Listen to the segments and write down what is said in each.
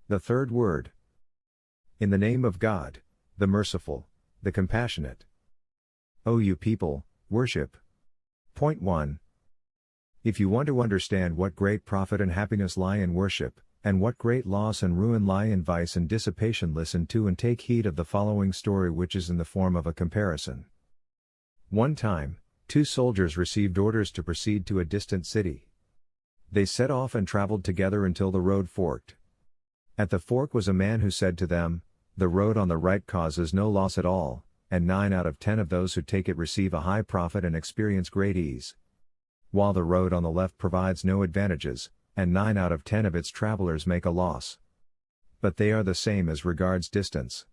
The third word. In the name of God, the merciful, the compassionate. O you people, worship. Point 1. If you want to understand what great profit and happiness lie in worship, and what great loss and ruin lie in vice and dissipation, listen to and take heed of the following story, which is in the form of a comparison. One time, 2 soldiers received orders to proceed to a distant city. They set off and traveled together until the road forked. At the fork was a man who said to them, "The road on the right causes no loss at all, and 9 out of 10 of those who take it receive a high profit and experience great ease. While the road on the left provides no advantages, and 9 out of 10 of its travelers make a loss. But they are the same as regards distance.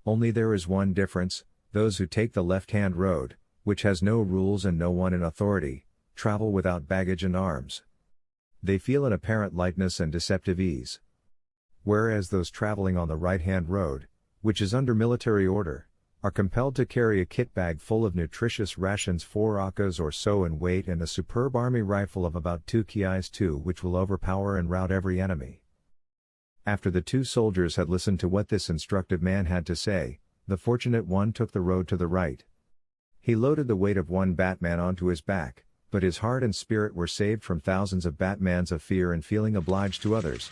Only there is one difference: those who take the left-hand road, which has no rules and no one in authority, travel without baggage and arms. They feel an apparent lightness and deceptive ease. Whereas those traveling on the right-hand road, which is under military order, are compelled to carry a kit bag full of nutritious rations 4 okkas or so in weight and a superb army rifle of about 2 okkas too, which will overpower and rout every enemy." After the 2 soldiers had listened to what this instructive man had to say, the fortunate one took the road to the right. He loaded the weight of one Batman onto his back, but his heart and spirit were saved from thousands of Batmans of fear and feeling obliged to others.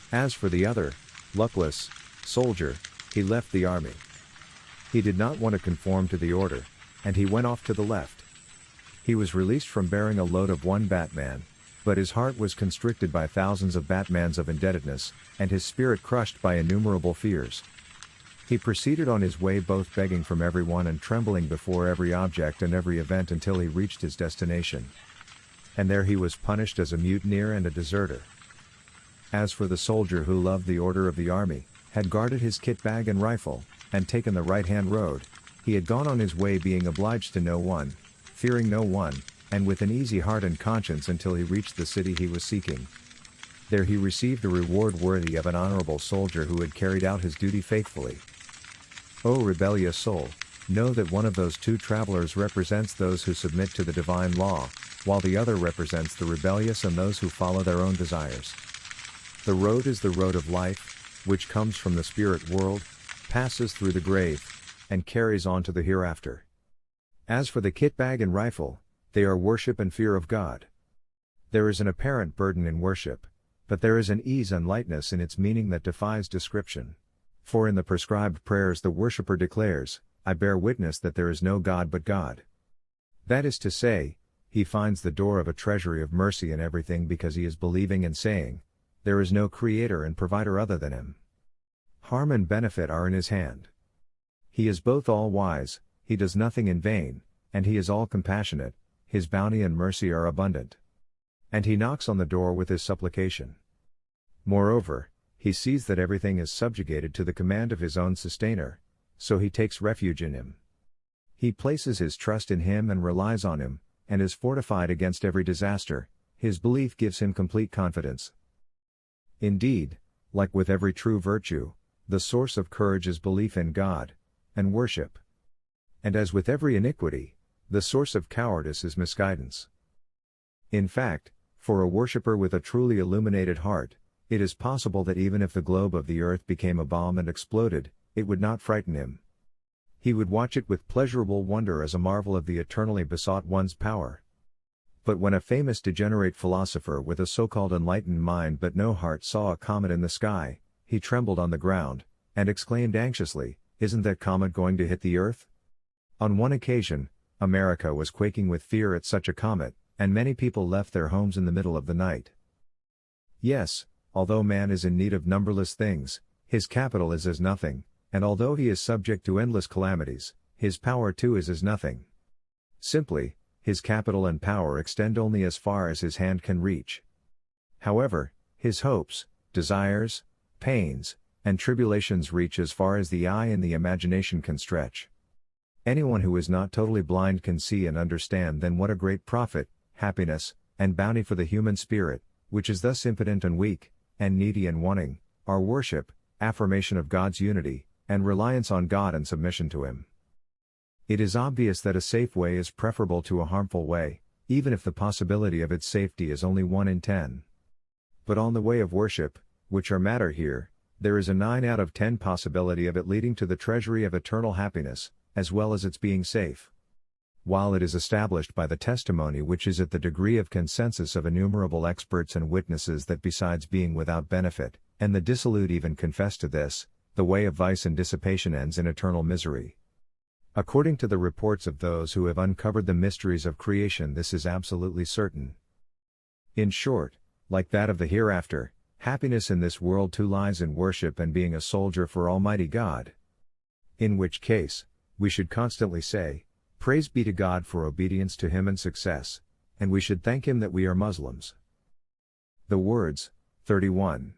As for the other, luckless, soldier, he left the army. He did not want to conform to the order, and he went off to the left. He was released from bearing a load of one Batman, but his heart was constricted by thousands of Batmans of indebtedness, and his spirit crushed by innumerable fears. He proceeded on his way, both begging from everyone and trembling before every object and every event, until he reached his destination. And there he was punished as a mutineer and a deserter. As for the soldier who loved the order of the army, had guarded his kit bag and rifle, and taken the right-hand road, he had gone on his way being obliged to no one, fearing no one, and with an easy heart and conscience until he reached the city he was seeking. There he received a reward worthy of an honorable soldier who had carried out his duty faithfully. O rebellious soul, know that one of those 2 travelers represents those who submit to the divine law, while the other represents the rebellious and those who follow their own desires. The road is the road of life, which comes from the spirit world, passes through the grave, and carries on to the hereafter. As for the kit bag and rifle, they are worship and fear of God. There is an apparent burden in worship, but there is an ease and lightness in its meaning that defies description. For in the prescribed prayers the worshipper declares, "I bear witness that there is no God but God." That is to say, he finds the door of a treasury of mercy in everything, because he is believing and saying, "There is no creator and provider other than him. Harm and benefit are in his hand. He is both all-wise, he does nothing in vain, and he is all-compassionate, his bounty and mercy are abundant." And he knocks on the door with his supplication. Moreover, he sees that everything is subjugated to the command of his own sustainer, so he takes refuge in him. He places his trust in him and relies on him, and is fortified against every disaster. His belief gives him complete confidence. Indeed, like with every true virtue, the source of courage is belief in God, and worship. And as with every iniquity, the source of cowardice is misguidance. In fact, for a worshipper with a truly illuminated heart, it is possible that even if the globe of the earth became a bomb and exploded, it would not frighten him. He would watch it with pleasurable wonder as a marvel of the eternally besought one's power. But when a famous degenerate philosopher with a so-called enlightened mind but no heart saw a comet in the sky, he trembled on the ground, and exclaimed anxiously, "Isn't that comet going to hit the earth?" On one occasion, America was quaking with fear at such a comet, and many people left their homes in the middle of the night. Yes, although man is in need of numberless things, his capital is as nothing, and although he is subject to endless calamities, his power too is as nothing. Simply, his capital and power extend only as far as his hand can reach. However, his hopes, desires, pains, and tribulations reach as far as the eye and the imagination can stretch. Anyone who is not totally blind can see and understand then what a great profit, happiness, and bounty for the human spirit, which is thus impotent and weak, and needy and wanting, are worship, affirmation of God's unity, and reliance on God and submission to Him. It is obvious that a safe way is preferable to a harmful way, even if the possibility of its safety is only 1 in 10. But on the way of worship, which are matter here, there is a 9 out of 10 possibility of it leading to the treasury of eternal happiness, as well as its being safe. While it is established by the testimony which is at the degree of consensus of innumerable experts and witnesses that besides being without benefit, and the dissolute even confess to this, the way of vice and dissipation ends in eternal misery. According to the reports of those who have uncovered the mysteries of creation, this is absolutely certain. In short, like that of the hereafter, happiness in this world too lies in worship and being a soldier for Almighty God. In which case, we should constantly say, praise be to God for obedience to Him and success, and we should thank Him that we are Muslims. The words, 31.